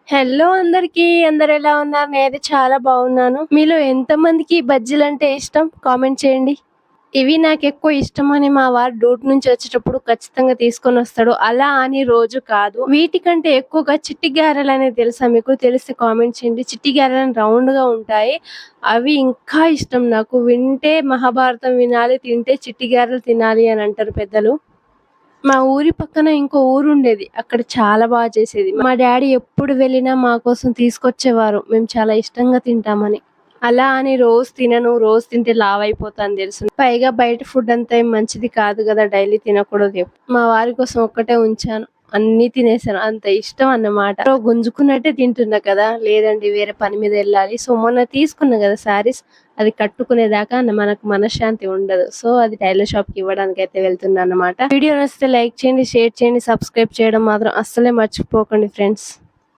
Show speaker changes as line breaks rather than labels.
Hello అందరికీ. అందరు ఎలా ఉన్నారు? నేనైతే చాలా బాగున్నాను. మీలో ఎంతమందికి బజ్జీలంటే ఇష్టం? కామెంట్ చేయండి. ఇవి నాకెక్కువ ఇష్టమని మా వారు డ్యూటీ నుంచి వచ్చేటప్పుడు ఖచ్చితంగా తీసుకొనొస్తాడు. అలా అని రోజు కాదు. వీటికంటే ఎక్కువగా చిట్టి గారెలనేవి తెలుసా మీకు? తెలిస్తే కామెంట్ చేయండి. చిట్టి గారెలని రౌండ్‌గా ఉంటాయి. అవి ఇంకా ఇష్టం నాకు. వింటే మహాభారతం వినాలి, తింటే చిట్టి గారెలు తినాలి అని అంటారు పెద్దలు. మా ఊరి పక్కన ఇంకో ఊరుండేది. అక్కడ చాలా చేసేది. మా డ్యాడీ ఎప్పుడు వెళ్ళినా మా కోసం తీసుకొచ్చేవారు. మేము చాలా ఇష్టంగా తింటామని. అలా అని రోజు తినను. రోజు తింటే లావైపోతాను తెలుసు. పైగా బయట ఫుడ్ అంతా ఏం మంచిది కాదు గదా! డైలీ తినకూడదు. మా వారి కోసం ఒక్కటే ఉంచాను. అన్నీ తినేసాను. అంత ఇష్టం అన్నమాట. గుంజుకున్నట్టే తింటున్నా కదా! లేదండి వేరే పని మీద ఎళ్ళాలి. సో, మొన్న తీసుకున్నా గదా శారీస్ అది కట్టుకునేదాకా మనకు మనశ్శాంతి ఉండదు. సో, అది టైలర్ షాప్‌కి ఇవ్వడానికైతే వెళ్తున్నా అన్నమాట. వీడియో నచ్చితే లైక్ చేయండి, షేర్ చేయండి, సబ్స్క్రైబ్ చేయడం మాత్రం అస్సలే మర్చిపోకండి ఫ్రెండ్స్.